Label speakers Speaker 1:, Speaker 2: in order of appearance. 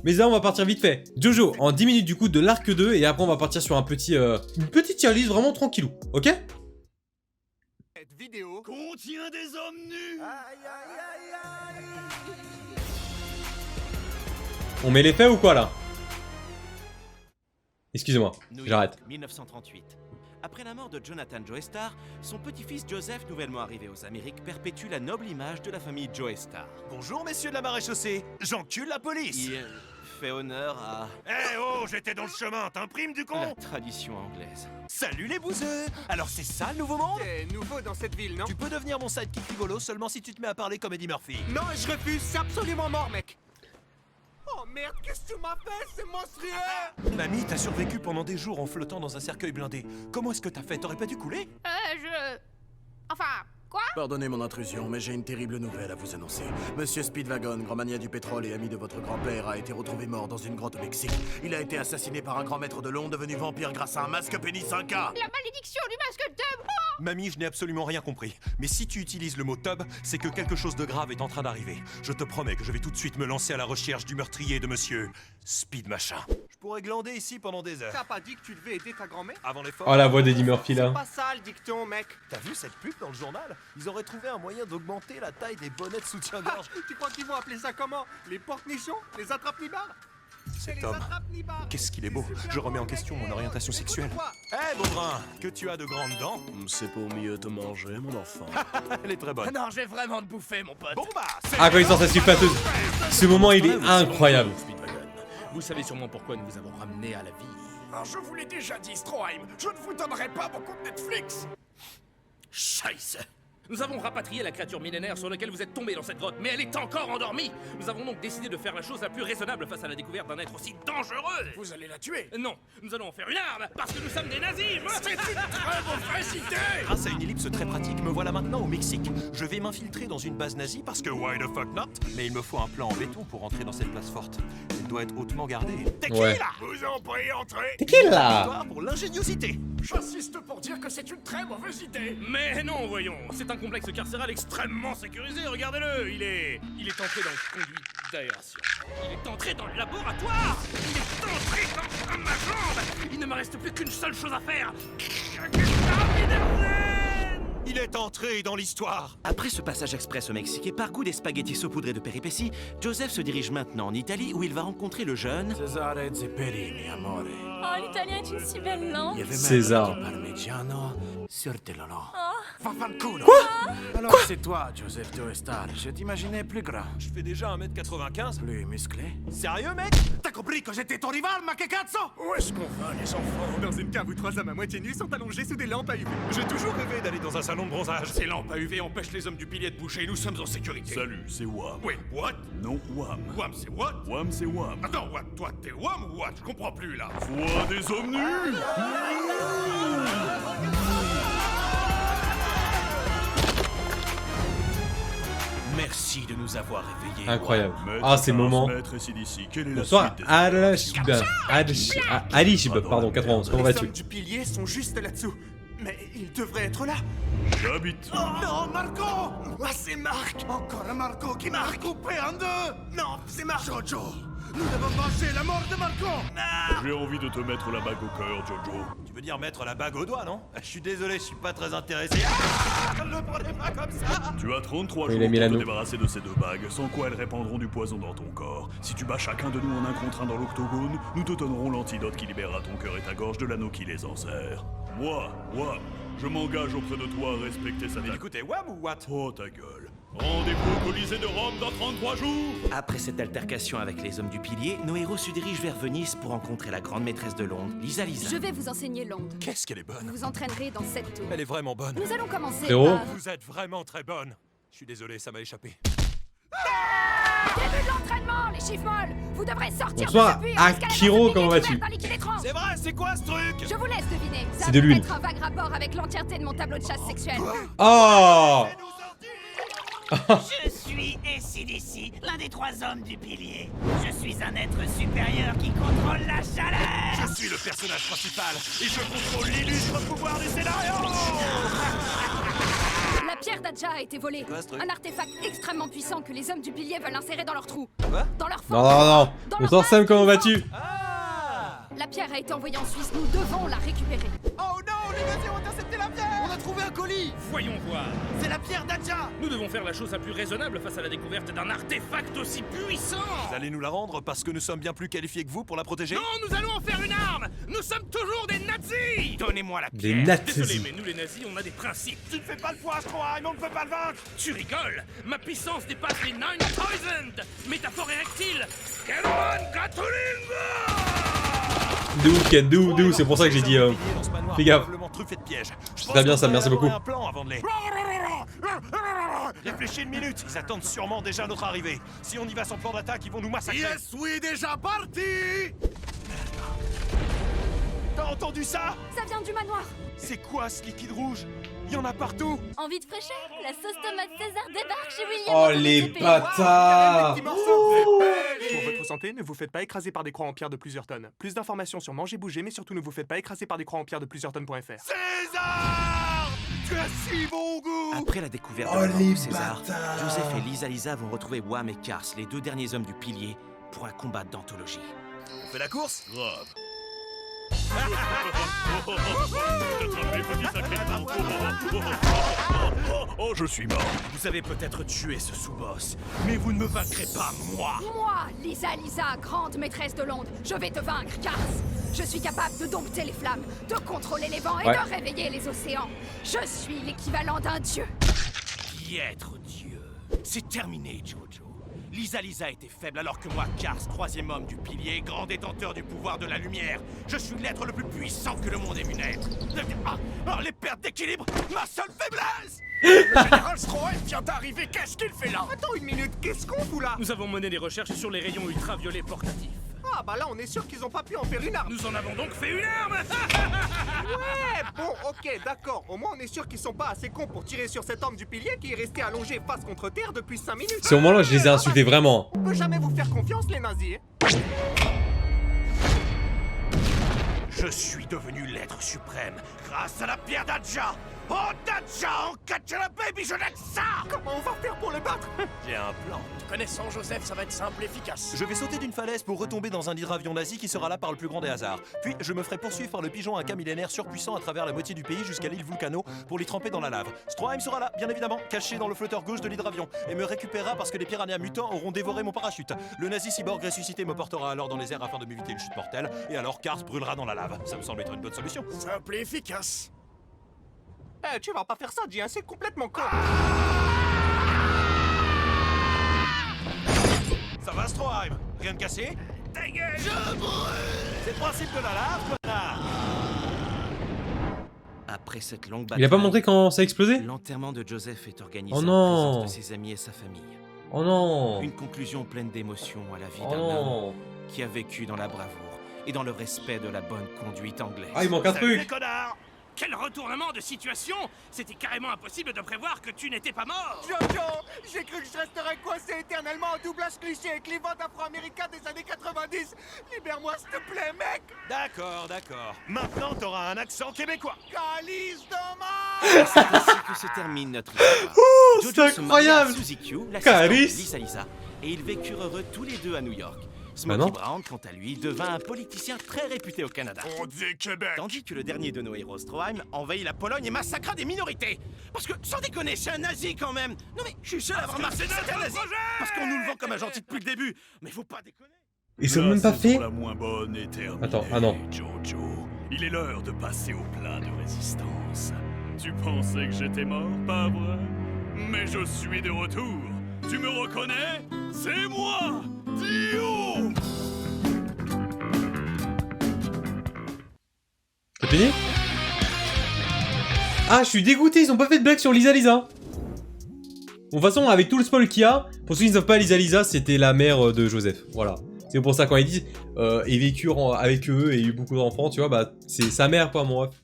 Speaker 1: Mais là on va partir vite fait. Jojo, en 10 minutes du coup de l'arc 2, et après on va partir sur un petit, une petite tier list vraiment tranquillou, ok?
Speaker 2: Cette vidéo contient des hommes nus.
Speaker 1: On met les faits ou quoi là? Excusez-moi,
Speaker 3: New York,
Speaker 1: j'arrête.
Speaker 3: 1938. Après la mort de Jonathan Joestar, son petit-fils Joseph, nouvellement arrivé aux Amériques, perpétue la noble image de la famille Joestar.
Speaker 2: Bonjour messieurs de la maréchaussée, j'encule la police.
Speaker 3: Il fait honneur à
Speaker 2: Eh oh, j'étais dans le chemin, t'imprimes du
Speaker 3: la
Speaker 2: con.
Speaker 3: tradition anglaise.
Speaker 2: Salut les bouseux. Alors c'est ça le nouveau monde?
Speaker 4: T'es nouveau dans cette ville, non?
Speaker 2: Tu peux devenir mon sidekick rigolo seulement si tu te mets à parler comme Eddie Murphy.
Speaker 4: Non, je refuse, c'est absolument mort, mec. Oh merde, qu'est-ce que tu m'as fait? C'est monstrueux!
Speaker 2: Mamie, t'as survécu pendant des jours en flottant dans un cercueil blindé. Comment est-ce que t'as fait? T'aurais pas dû couler?
Speaker 5: Enfin, quoi?
Speaker 6: Pardonnez mon intrusion, mais j'ai une terrible nouvelle à vous annoncer. Monsieur Speedwagon, grand mania du pétrole et ami de votre grand-père, a été retrouvé mort dans une grotte au Mexique. Il a été assassiné par un grand maître de l'onde devenu vampire grâce à un masque pénis 5K.
Speaker 5: La malédiction du masque de...
Speaker 2: Mamie, je n'ai absolument rien compris. Mais si tu utilises le mot tub, c'est que quelque chose de grave est en train d'arriver. Je te promets que je vais tout de suite me lancer à la recherche du meurtrier de monsieur Speed Machin. Je pourrais glander ici pendant des heures.
Speaker 4: T'as pas dit que tu devais aider ta grand-mère?
Speaker 2: Avant l'effort.
Speaker 1: Oh la voix d'Eddie Murphy
Speaker 4: C'est
Speaker 1: là.
Speaker 4: pas ça le dicton, mec.
Speaker 2: T'as vu cette pub dans le journal? Ils auraient trouvé un moyen d'augmenter la taille des bonnets de soutien-gorge.
Speaker 4: Tu crois qu'ils vont appeler ça comment? Les porte-nichons? Les attrape-nibards?
Speaker 2: Cet
Speaker 4: Les
Speaker 2: homme,
Speaker 4: attrape-nibards.
Speaker 2: qu'est-ce qu'il est beau.
Speaker 4: C'est super
Speaker 2: Je remets en
Speaker 4: beau,
Speaker 2: question
Speaker 4: mec.
Speaker 2: mon orientation sexuelle.
Speaker 4: Écoute-moi.
Speaker 2: Eh Beaubrun, que tu as de grandes dents.
Speaker 6: C'est pour mieux te manger, mon enfant.
Speaker 2: Elle est très bonne.
Speaker 4: Non, je vais vraiment te bouffer, mon pote.
Speaker 2: Bon bah, c'est
Speaker 1: Ah quand il sort sa sufateuse. Ce moment il est incroyable.
Speaker 6: Speedwagon.
Speaker 7: Vous savez sûrement pourquoi nous vous avons ramené à la vie.
Speaker 4: Alors, je vous l'ai déjà dit, Stroheim, je ne vous donnerai pas mon compte Netflix.
Speaker 7: Scheisse! Nous avons rapatrié la créature millénaire sur laquelle vous êtes tombé dans cette grotte, mais elle est encore endormie! Nous avons donc décidé de faire la chose la plus raisonnable face à la découverte d'un être aussi dangereux!
Speaker 4: Vous allez la tuer.
Speaker 7: Non, nous allons en faire une arme, parce que nous sommes des nazis!
Speaker 4: C'est une très mauvaise idée.
Speaker 2: Grâce à une ellipse très pratique, me voilà maintenant au Mexique. Je vais m'infiltrer dans une base nazie parce que why the fuck not? Mais il me faut un plan en béton pour entrer dans cette place forte. Elle doit être hautement gardée. T'es qui
Speaker 1: Ouais.
Speaker 2: là?
Speaker 4: Vous en prie, entrez.
Speaker 1: T'es qui là?
Speaker 2: Victoire pour l'ingéniosité.
Speaker 4: J'insiste pour dire que c'est une très mauvaise idée.
Speaker 7: Mais non, voyons! C'est un complexe carcéral extrêmement sécurisé, regardez-le! Il est entré dans le conduit d'aération. Il est entré dans le laboratoire! Il est entré dans ma jambe! Il ne me reste plus qu'une seule chose à faire!
Speaker 2: Il est entré dans l'histoire.
Speaker 3: Après ce passage express au Mexique et par goût des spaghettis saupoudrés de péripéties, Joseph se dirige maintenant en Italie où il va rencontrer le jeune...
Speaker 6: Cesare Zepperini, amore.
Speaker 5: Oh, l'italien est une si belle langue.
Speaker 6: Il y avait même
Speaker 1: César.
Speaker 6: du parmigiano sur tes lolo.
Speaker 4: Fanfanculo.
Speaker 6: Alors c'est toi, Joseph Joestar. Je t'imaginais plus grand.
Speaker 2: Je fais déjà 1m95.
Speaker 6: Plus musclé.
Speaker 2: Sérieux, mec?
Speaker 4: T'as compris que j'étais ton rival, ma que cazzo? Où est-ce qu'on va, les enfants? Dans une cave où trois hommes à moitié nus sont allongés sous des lampes à UV.
Speaker 2: J'ai toujours rêvé d'aller dans un salon de bronzage.
Speaker 4: Ces lampes à UV empêchent les hommes du pilier de bouger. Nous sommes en sécurité.
Speaker 8: Salut, c'est Wham.
Speaker 4: Oui, what?
Speaker 8: Non, Wham.
Speaker 4: Wham, c'est what?
Speaker 8: Wham, c'est Wham.
Speaker 4: Attends, what? Toi, t'es Wham ou what? Je comprends plus, là.
Speaker 8: Foi des hommes nus.
Speaker 2: Merci de nous avoir réveillés.
Speaker 1: Incroyable.
Speaker 8: Maître
Speaker 1: Ah ces moments.
Speaker 8: Maître SDC, quelle est la
Speaker 1: Bonsoir
Speaker 8: suite des
Speaker 1: Alishib, pardon 91, comment
Speaker 4: Les
Speaker 1: vas-tu?
Speaker 4: hommes du pilier sont juste là-dessous. Mais ils devraient être là.
Speaker 8: J'habite.
Speaker 4: Oh non, Marco! Ah, c'est Marc! Encore un Marco qui m'a coupé en deux! Non, c'est Marc! Jojo! Nous devons venger la mort de Marco!
Speaker 8: J'ai envie de te mettre la bague au cœur, Jojo.
Speaker 2: Tu veux dire mettre la bague au doigt, non? Je suis désolé, je suis pas très intéressé. Ah, ne le prenez pas comme ça!
Speaker 8: Tu as 33
Speaker 1: Oui,
Speaker 8: jours
Speaker 1: il a
Speaker 8: pour
Speaker 1: mis
Speaker 8: te
Speaker 1: l'anneau.
Speaker 8: débarrasser de ces deux bagues, sans quoi elles répandront du poison dans ton corps. Si tu bats chacun de nous en un contre un dans l'octogone, nous te donnerons l'antidote qui libérera ton cœur et ta gorge de l'anneau qui les enserre. Moi, je m'engage auprès de toi à respecter sa
Speaker 2: Mais
Speaker 8: date.
Speaker 2: du coup, t'es Wham ou what?
Speaker 8: Oh ta gueule. Rendez-vous au Colisée de Rome dans 33 jours.
Speaker 3: Après cette altercation avec les hommes du pilier, nos héros se dirigent vers Venise pour rencontrer la grande maîtresse de Londres, Lisa Lisa.
Speaker 5: Je vais vous enseigner l'onde.
Speaker 2: Qu'est-ce qu'elle est
Speaker 5: Vous
Speaker 2: bonne!
Speaker 5: vous entraînerez dans cette tour.
Speaker 2: Elle est vraiment bonne.
Speaker 5: Nous allons commencer
Speaker 1: Frérot.
Speaker 5: par...
Speaker 2: Vous êtes vraiment très bonne. Je suis désolé, ça m'a échappé.
Speaker 5: Début de l'entraînement, les chiffres molles. Vous devrez sortir
Speaker 1: Bonsoir,
Speaker 5: de ce puits en escaladant
Speaker 1: Akiro,
Speaker 5: ce
Speaker 1: comment
Speaker 5: pilier
Speaker 1: vas-tu?
Speaker 5: couvert d'un liquide étrange.
Speaker 2: C'est vrai, c'est quoi ce truc?
Speaker 5: Je vous laisse deviner. Ça
Speaker 1: C'est de
Speaker 5: peut
Speaker 1: l'huile.
Speaker 5: être un vague rapport avec l'entièreté de mon tableau de chasse sexuelle.
Speaker 1: Oh
Speaker 9: Je suis AC/DC, l'un des trois hommes du pilier. Je suis un être supérieur qui contrôle la chaleur.
Speaker 2: Je suis le personnage principal et je contrôle l'illustre pouvoir du scénario.
Speaker 5: La pierre d'Adja a été volée.
Speaker 2: Quoi, ce truc?
Speaker 5: Un artefact extrêmement puissant que les hommes du pilier veulent insérer dans leur trou.
Speaker 2: Quoi?
Speaker 5: Dans leur
Speaker 1: Non,
Speaker 5: force.
Speaker 1: non, non.
Speaker 5: Dans
Speaker 1: Bonsoir
Speaker 5: leur
Speaker 1: Sam,
Speaker 5: base.
Speaker 1: comment vas-tu?
Speaker 5: La pierre a été envoyée en Suisse, nous devons la récupérer.
Speaker 4: Oh non, les nazis ont intercepté la pierre!
Speaker 6: On a trouvé un colis!
Speaker 7: Voyons voir.
Speaker 6: C'est la pierre d'Adja!
Speaker 7: Nous devons faire la chose la plus raisonnable face à la découverte d'un artefact aussi puissant.
Speaker 2: Vous allez nous la rendre parce que nous sommes bien plus qualifiés que vous pour la protéger?
Speaker 7: Non, nous allons en faire une arme. Nous sommes toujours des nazis.
Speaker 3: Donnez-moi la
Speaker 1: Des
Speaker 3: pierre.
Speaker 7: Désolé,
Speaker 1: nazis.
Speaker 7: mais nous les nazis, on a des principes.
Speaker 4: Tu ne fais pas le poids, Stroheim, on ne peut pas le vaincre!
Speaker 7: Tu rigoles. Ma puissance dépasse les 9000. Métaphore érectile. Kelman Gatulinga.
Speaker 1: De ouf, Ken, de ouf, c'est pour ça que j'ai dit. Fais gaffe.
Speaker 2: Truffé de pièges.
Speaker 1: Très bien, Sam, merci beaucoup.
Speaker 2: Un plan avant de les... Réfléchis une minute, ils attendent sûrement déjà notre arrivée. Si on y va sans plan d'attaque, ils vont nous massacrer.
Speaker 4: Yes, oui, déjà parti!
Speaker 2: T'as entendu ça?
Speaker 5: Ça vient du manoir.
Speaker 2: C'est quoi ce liquide rouge? Il y en a partout.
Speaker 5: Envie de fraîcheur? La sauce tomate César débarque chez William.
Speaker 1: Oh les bâtards!
Speaker 10: Pour votre santé, ne vous faites pas écraser par des croix en pierre de plusieurs tonnes. Plus d'informations sur Manger Bouger, mais surtout ne vous faites pas écraser par des croix en pierre de plusieurs tonnes.fr.
Speaker 4: César! Tu as si bon goût!
Speaker 3: Après la découverte
Speaker 1: Oh,
Speaker 3: de la mort
Speaker 1: les
Speaker 3: de César,
Speaker 1: bâtards.
Speaker 3: Joseph et Lisa Lisa vont retrouver Wham et Kars, les deux derniers hommes du pilier, pour un combat d'anthologie.
Speaker 2: On fait la course?
Speaker 8: Grave. Oh, je suis mort.
Speaker 3: Vous avez peut-être tué ce sous-boss, mais vous ne me vaincrez pas, moi!
Speaker 5: Moi, Lisa, grande maîtresse de l'onde, je vais te vaincre, Kars. Je suis capable de dompter les flammes, de contrôler les vents et
Speaker 1: Ouais.
Speaker 5: de réveiller les océans. Je suis l'équivalent d'un dieu.
Speaker 3: Qui être Dieu? C'est terminé, Jojo. Lisa Lisa était faible alors que moi, Kars, troisième homme du pilier, grand détenteur du pouvoir de la lumière, je suis l'être le plus puissant que le monde ait vu naître. Les pertes d'équilibre, ma seule faiblesse!
Speaker 4: Le général Stroheim vient d'arriver, qu'est-ce qu'il fait là? Attends une minute, qu'est-ce qu'on fout là?
Speaker 7: Nous avons mené des recherches sur les rayons ultraviolets portatifs.
Speaker 4: Ah bah là on est sûr qu'ils ont pas pu en faire une arme.
Speaker 7: Nous en avons donc fait une arme.
Speaker 4: Ouais, bon, ok, d'accord. Au moins on est sûr qu'ils sont pas assez cons pour tirer sur cet homme du pilier qui est resté allongé face contre terre depuis 5 minutes.
Speaker 1: Ce moment-là, je les ai insultés vraiment.
Speaker 4: On peut jamais vous faire confiance les nazis.
Speaker 2: Je suis devenu l'être suprême grâce à la pierre d'Adja. Oh, D'Adja, en catch-la baby, je l'aide ça.
Speaker 4: Comment on va faire pour le battre?
Speaker 2: J'ai un plan.
Speaker 4: Connaissant Joseph, ça va être simple et efficace.
Speaker 2: Je vais sauter d'une falaise pour retomber dans un hydravion nazi qui sera là par le plus grand des hasards. Puis je me ferai poursuivre par le pigeon à cas millénaire surpuissant à travers la moitié du pays jusqu'à l'île Vulcano pour l'y tremper dans la lave. Stroheim sera là, bien évidemment, caché dans le flotteur gauche de l'hydravion, et me récupérera parce que les piranhas mutants auront dévoré mon parachute. Le nazi cyborg ressuscité me portera alors dans les airs afin de m'éviter une chute mortelle, et alors Kars brûlera dans la lave. Ça me semble être une bonne solution.
Speaker 4: Simple et efficace. Eh, tu vas pas faire ça, dis, hein, c'est complètement con.
Speaker 2: Ça va, Stroheim? Rien de cassé? Ta gueule! Je brûle! C'est le principe de la lave, connard!
Speaker 3: Après cette longue
Speaker 1: Il
Speaker 3: bataille,
Speaker 1: a pas montré quand ça a explosé?
Speaker 3: l'enterrement de Joseph est organisé
Speaker 1: Oh
Speaker 3: en
Speaker 1: non.
Speaker 3: présence de ses amis et sa famille.
Speaker 1: Oh non!
Speaker 3: Une conclusion pleine d'émotions à la vie
Speaker 1: Oh
Speaker 3: d'un homme
Speaker 1: non!
Speaker 3: qui a vécu dans la bravoure et dans le respect de la bonne conduite anglaise.
Speaker 1: Ah, il manque un
Speaker 2: Salut, les
Speaker 1: truc!
Speaker 2: connards!
Speaker 7: Quel retournement de situation! C'était carrément impossible de prévoir que tu n'étais pas mort!
Speaker 4: Jojo, j'ai cru que je resterais coincé éternellement en doublage cliché avec les votes afro-américains des années 90. Libère-moi, s'il te plaît, mec.
Speaker 2: D'accord, d'accord. Maintenant, t'auras un accent québécois.
Speaker 4: Calice de
Speaker 3: C'est ainsi que se termine notre histoire.
Speaker 1: c'est
Speaker 3: Jojo se maria à
Speaker 1: incroyable.
Speaker 3: Suzy Q, l'assistante de
Speaker 1: Caris.
Speaker 3: Lisa Lisa, et ils vécurent heureux tous les deux à New York.
Speaker 1: Bah
Speaker 3: Smokey
Speaker 1: non.
Speaker 3: Brown, quant à lui, devint un politicien très réputé au Canada.
Speaker 4: On dit Québec.
Speaker 3: Tandis que le dernier de nos héros, Stroheim, envahit la Pologne et massacra des minorités. Parce que, sans déconner, c'est un nazi quand même. Non mais, je suis seul à avoir remarqué que c'était un nazi. Parce qu'on nous le vend comme un gentil depuis le début. Mais faut pas déconner.
Speaker 1: Ils sont
Speaker 8: La
Speaker 1: même pas
Speaker 8: saison
Speaker 1: fait?
Speaker 8: La moins bonne est terminée.
Speaker 1: Attends, ah non.
Speaker 8: Jojo, il est l'heure de passer au plat de résistance. Tu pensais que j'étais mort, pas vrai? Mais je suis de retour. Tu me reconnais? C'est moi, Dio!
Speaker 1: C'est fini? Ah, je suis dégoûté, ils ont pas fait de blague sur Lisa Lisa. Bon, de toute façon, avec tout le spoil qu'il y a, pour ceux qui ne savent pas, Lisa Lisa, c'était la mère de Joseph. Voilà. C'est pour ça, quand ils disent, ils vécurent avec eux et eu beaucoup d'enfants, tu vois, bah, c'est sa mère, quoi, mon ref.